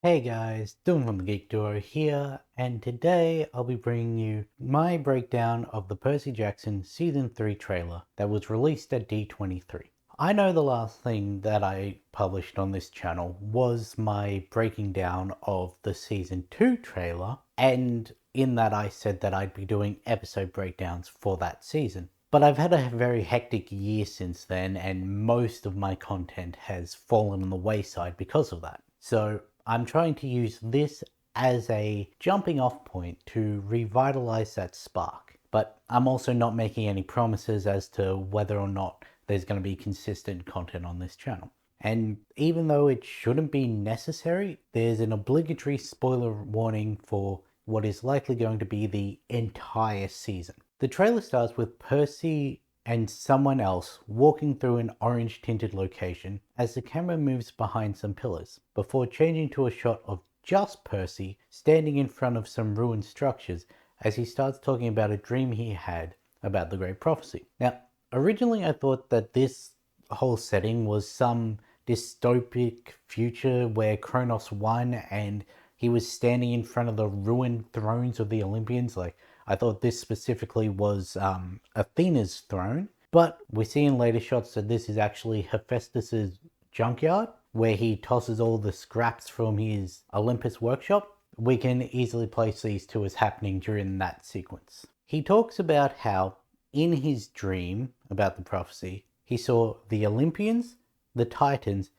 Hey guys, Dylan from the Geek Duo here, and today I'll be bringing you my breakdown of the Percy Jackson Season 3 trailer that was released at D23. I know the last thing that I published on this channel was my breaking down of the Season 2 trailer, and in that I said that I'd be doing episode breakdowns for that season. But I've had a very hectic year since then, and most of my content has fallen on the wayside because of that. So I'm trying to use this as a jumping off point to revitalize that spark. But I'm also not making any promises as to whether or not there's going to be consistent content on this channel. And even though it shouldn't be necessary, there's an obligatory spoiler warning for what is likely going to be the entire season. The trailer starts with Percy and someone else walking through an orange tinted location as the camera moves behind some pillars, before changing to a shot of just Percy standing in front of some ruined structures as he starts talking about a dream he had about the Great Prophecy. Now, originally I thought that this whole setting was some dystopic future where Kronos won and he was standing in front of the ruined thrones of the Olympians. I thought this specifically was Athena's throne, but we see in later shots that this is actually Hephaestus's junkyard, where he tosses all the scraps from his Olympus workshop. We can easily place these two as happening during that sequence. He talks about how, in his dream about the prophecy, he saw the Olympians, the Titans,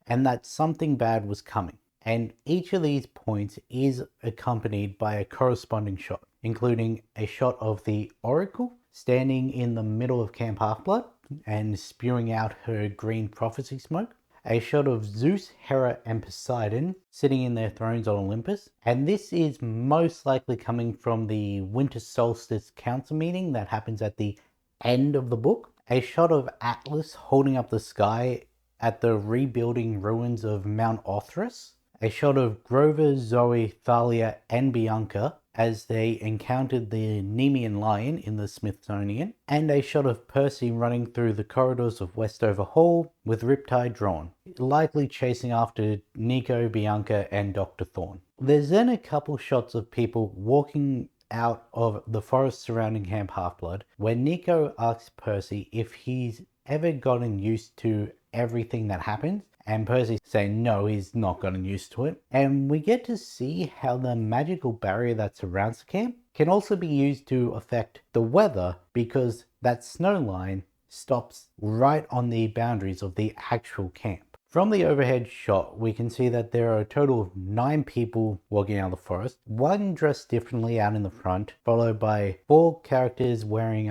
and that something bad was coming. And each of these points is accompanied by a corresponding shot, including a shot of the Oracle standing in the middle of Camp Half-Blood and spewing out her green prophecy smoke, a shot of Zeus, Hera, and Poseidon sitting in their thrones on Olympus, and this is most likely coming from the Winter Solstice Council meeting that happens at the end of the book, a shot of Atlas holding up the sky at the rebuilding ruins of Mount Othrys, a shot of Grover, Zoe, Thalia, and Bianca as they encountered the Nemean lion in the Smithsonian, and a shot of Percy running through the corridors of Westover Hall with Riptide drawn, likely chasing after Nico, Bianca, and Dr. Thorne. There's then a couple shots of people walking out of the forest surrounding Camp Half-Blood, where Nico asks Percy if he's ever gotten used to everything that happens, and Percy saying no, he's not gotten used to it. And we get to see how the magical barrier that surrounds the camp can also be used to affect the weather, because that snow line stops right on the boundaries of the actual camp. From the overhead shot, we can see that there are a total of 9 people walking out of the forest, one dressed differently out in the front, followed by 4 characters wearing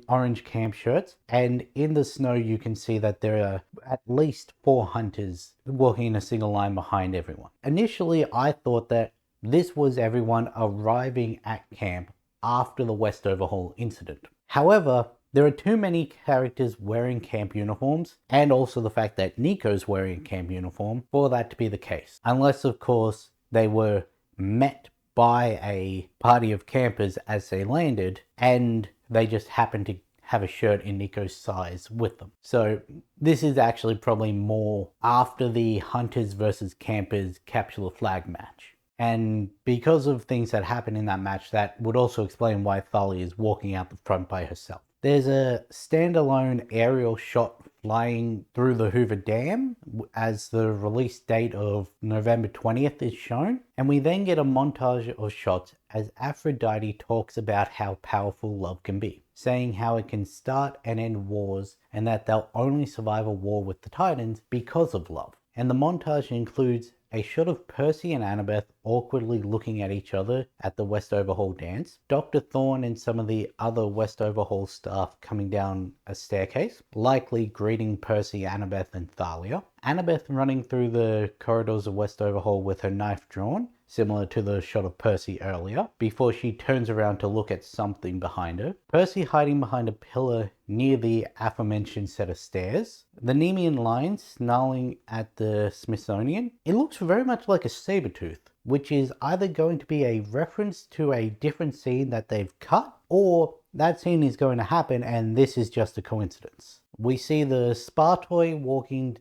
orange camp shirts, and in the snow you can see that there are at least 4 hunters walking in a single line behind everyone. Initially, I thought that this was everyone arriving at camp after the Westover Hall incident. However, there are too many characters wearing camp uniforms, and also the fact that Nico's wearing a camp uniform, for that to be the case. Unless, of course, they were met by a party of campers as they landed, and they just happened to have a shirt in Nico's size with them. So this is actually probably more after the Hunters versus Campers Capture the Flag match. And because of things that happened in that match, that would also explain why Thalia is walking out the front by herself. There's a standalone aerial shot flying through the Hoover Dam as the release date of November 20th is shown. And we then get a montage of shots as Aphrodite talks about how powerful love can be, saying how it can start and end wars and that they'll only survive a war with the Titans because of love. And the montage includes a shot of Percy and Annabeth awkwardly looking at each other at the Westover Hall dance, Dr. Thorne and some of the other Westover Hall staff coming down a staircase, likely greeting Percy, Annabeth, and Thalia, Annabeth running through the corridors of Westover Hall with her knife drawn, similar to the shot of Percy earlier, before she turns around to look at something behind her, Percy hiding behind a pillar near the aforementioned set of stairs, the Nemean lion snarling at the Smithsonian. It looks very much like a saber tooth, which is either going to be a reference to a different scene that they've cut, or that scene is going to happen and this is just a coincidence. We see the Spartoi walking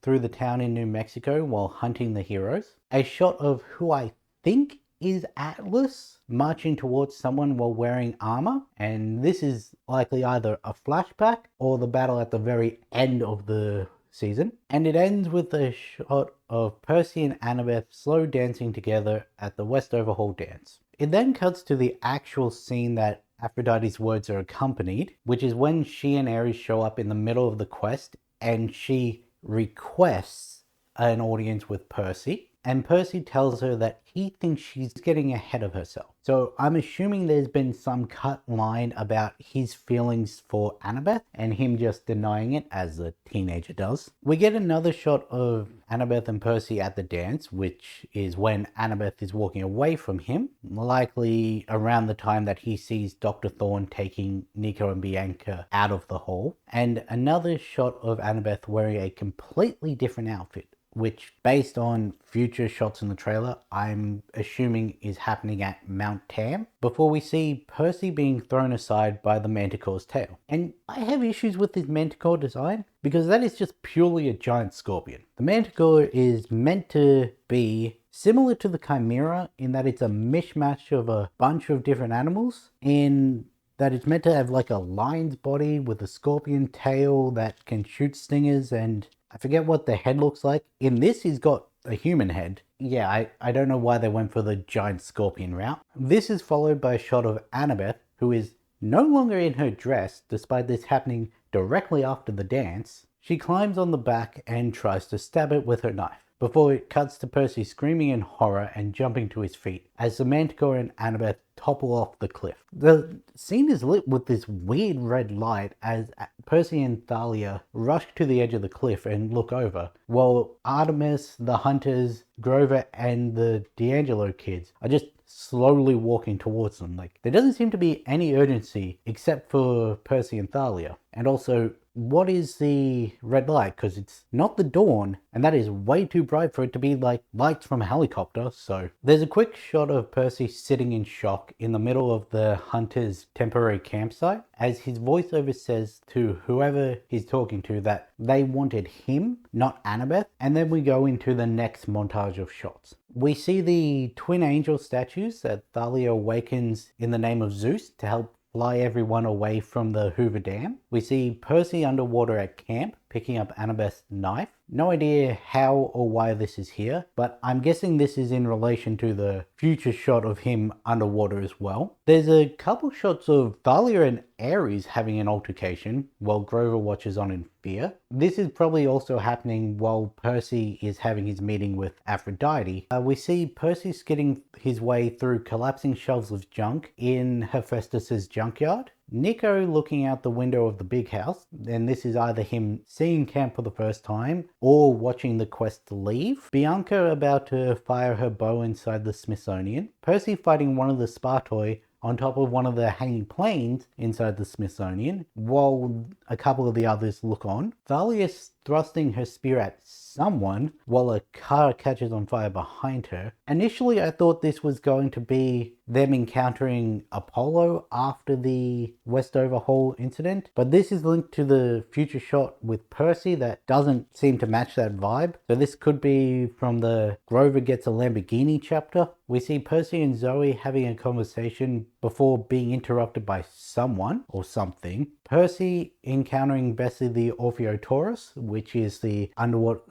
through the town in New Mexico while hunting the heroes. A shot of who I think is Atlas marching towards someone while wearing armor, and this is likely either a flashback or the battle at the very end of the season. And it ends with a shot of Percy and Annabeth slow dancing together at the Westover Hall dance. It then cuts to the actual scene that Aphrodite's words are accompanied, which is when she and Ares show up in the middle of the quest and she requests an audience with Percy. And Percy tells her that he thinks she's getting ahead of herself. So I'm assuming there's been some cut line about his feelings for Annabeth and him just denying it as a teenager does. We get another shot of Annabeth and Percy at the dance, which is when Annabeth is walking away from him, likely around the time that he sees Dr. Thorne taking Nico and Bianca out of the hall. And another shot of Annabeth wearing a completely different outfit, which, based on future shots in the trailer, I'm assuming is happening at Mount Tam, before we see Percy being thrown aside by the Manticore's tail. And I have issues with this Manticore design, because that is just purely a giant scorpion. The Manticore is meant to be similar to the Chimera in that it's a mishmash of a bunch of different animals, in that it's meant to have like a lion's body with a scorpion tail that can shoot stingers, and I forget what the head looks like. In this, he's got a human head. Yeah, I don't know why they went for the giant scorpion route. This is followed by a shot of Annabeth, who is no longer in her dress, despite this happening directly after the dance. She climbs on the back and tries to stab it with her knife, before it cuts to Percy screaming in horror and jumping to his feet as the Manticore and Annabeth topple off the cliff. The scene is lit with this weird red light as Percy and Thalia rush to the edge of the cliff and look over, while Artemis, the hunters, Grover, and the D'Angelo kids are just slowly walking towards them. Like, there doesn't seem to be any urgency except for Percy and Thalia. And also, what is the red light? Because it's not the dawn, and that is way too bright for it to be like lights from a helicopter. So there's a quick shot of Percy sitting in shock in the middle of the hunter's temporary campsite as his voiceover says to whoever he's talking to that they wanted him, not Annabeth. And then we go into the next montage of shots. We see the twin angel statues that Thalia awakens in the name of Zeus to help fly everyone away from the Hoover Dam. We see Percy underwater at camp, picking up Annabeth's knife. No idea how or why this is here, but I'm guessing this is in relation to the future shot of him underwater as well. There's a couple shots of Thalia and Ares having an altercation while Grover watches on in fear. This is probably also happening while Percy is having his meeting with Aphrodite. We see Percy skidding his way through collapsing shelves of junk in Hephaestus's junkyard. Nico looking out the window of the big house, and this is either him seeing camp for the first time or watching the quest leave. Bianca about to fire her bow inside the Smithsonian. Percy fighting one of the Spartoi on top of one of the hanging planes inside the Smithsonian, while a couple of the others look on. Thalia thrusting her spear at someone while a car catches on fire behind her. Initially, I thought this was going to be them encountering Apollo after the Westover Hall incident, but this is linked to the future shot with Percy that doesn't seem to match that vibe. So this could be from the Grover Gets a Lamborghini chapter. We see Percy and Zoe having a conversation before being interrupted by someone or something. Percy encountering Bessie the Orpheotaurus, which is the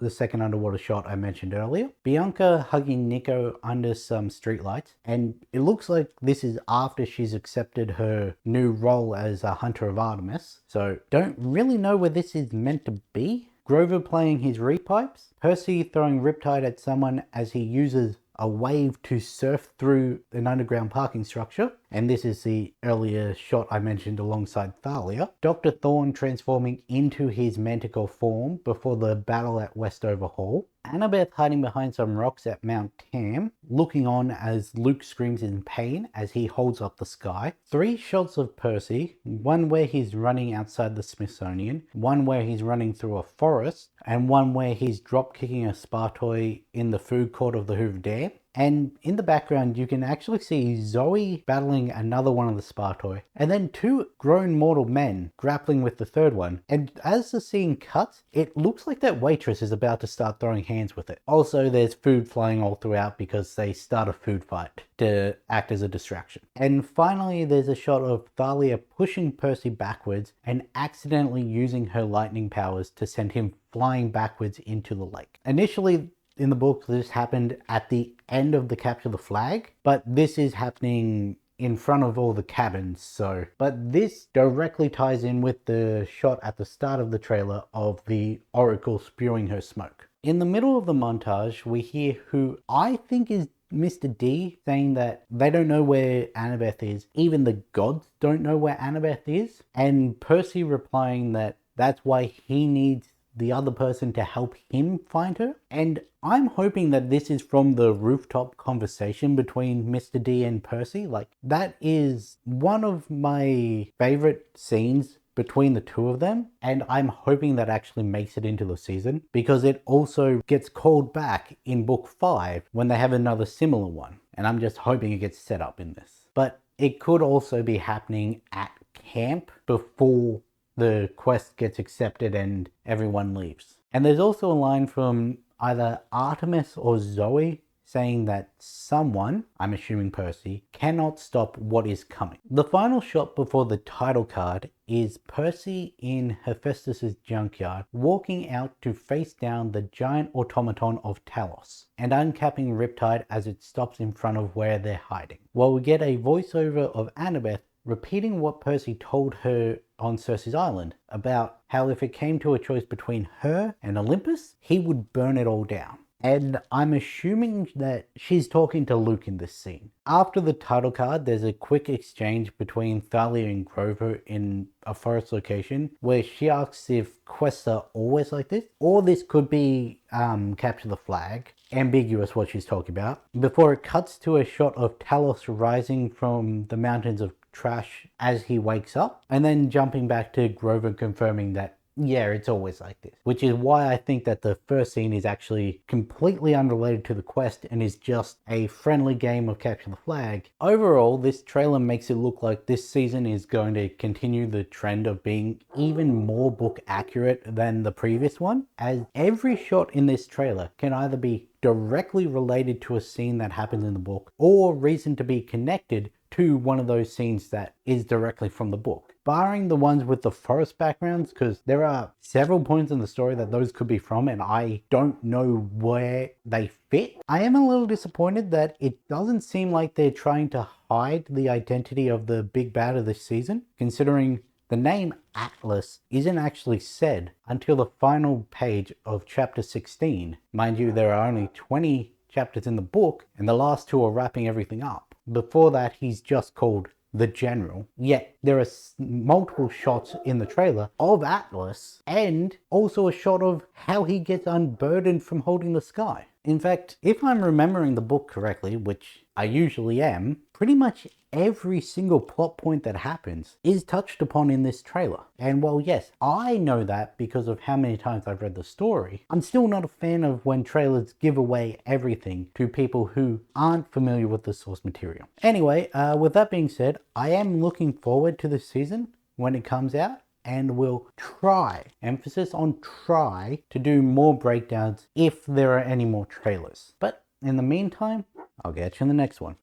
second underwater shot I mentioned earlier. Bianca hugging Nico under some streetlights, and it looks like this is after she's accepted her new role as a hunter of Artemis. So don't really know where this is meant to be. Grover playing his reed pipes. Percy throwing Riptide at someone as he uses a wave to surf through an underground parking structure. And this is the earlier shot I mentioned alongside Thalia. Dr. Thorne transforming into his manticore form before the battle at Westover Hall. Annabeth hiding behind some rocks at Mount Tam, looking on as Luke screams in pain as he holds up the sky. 3 shots of Percy, one where he's running outside the Smithsonian, one where he's running through a forest, and one where he's drop kicking a Spartoi in the food court of the Hoover Dam. And in the background, you can actually see Zoe battling another one of the Spartoi, and then two grown mortal men grappling with the third one. And as the scene cuts, it looks like that waitress is about to start throwing hands with it. Also, there's food flying all throughout because they start a food fight to act as a distraction. And finally, there's a shot of Thalia pushing Percy backwards and accidentally using her lightning powers to send him flying backwards into the lake. Initially, in the book, this happened at the end of the capture the flag, but this is happening in front of all the cabins, but this directly ties in with the shot at the start of the trailer of the Oracle spewing her smoke. In the middle of the montage, we hear who I think is Mr. D saying that they don't know where Annabeth is. Even the gods don't know where Annabeth is. And Percy replying that that's why he needs the other person to help him find her. And I'm hoping that this is from the rooftop conversation between Mr. D and Percy. Like, that is one of my favorite scenes between the two of them, and I'm hoping that actually makes it into the season, because it also gets called back in book 5 when they have another similar one, and I'm just hoping it gets set up in this. But it could also be happening at camp before the quest gets accepted and everyone leaves. And there's also a line from either Artemis or Zoe saying that someone, I'm assuming Percy, cannot stop what is coming. The final shot before the title card is Percy in Hephaestus's junkyard, walking out to face down the giant automaton of Talos and uncapping Riptide as it stops in front of where they're hiding. While we get a voiceover of Annabeth repeating what Percy told her on Circe's Island about how if it came to a choice between her and Olympus, he would burn it all down. And I'm assuming that she's talking to Luke in this scene. After the title card, there's a quick exchange between Thalia and Grover in a forest location where she asks if quests are always like this, or this could be capture the flag. Ambiguous what she's talking about. Before it cuts to a shot of Talos rising from the mountains of trash as he wakes up, and then jumping back to Grover confirming that yeah, it's always like this. Which is why I think that the first scene is actually completely unrelated to the quest and is just a friendly game of capture the flag. Overall, this trailer makes it look like this season is going to continue the trend of being even more book accurate than the previous one, as every shot in this trailer can either be directly related to a scene that happens in the book or reason to be connected to one of those scenes that is directly from the book. Barring the ones with the forest backgrounds, because there are several points in the story that those could be from and I don't know where they fit. I am a little disappointed that it doesn't seem like they're trying to hide the identity of the big bad of this season, considering the name Atlas isn't actually said until the final page of chapter 16. Mind you, there are only 20 chapters in the book and the last 2 are wrapping everything up. Before that, he's just called the General. Yet there are multiple shots in the trailer of Atlas and also a shot of how he gets unburdened from holding the sky. In fact, if I'm remembering the book correctly, which I usually am, pretty much every single plot point that happens is touched upon in this trailer. And while yes, I know that because of how many times I've read the story, I'm still not a fan of when trailers give away everything to people who aren't familiar with the source material. Anyway, with that being said, I am looking forward to this season when it comes out, and will try, emphasis on try, to do more breakdowns if there are any more trailers. But in the meantime, I'll get you in the next one.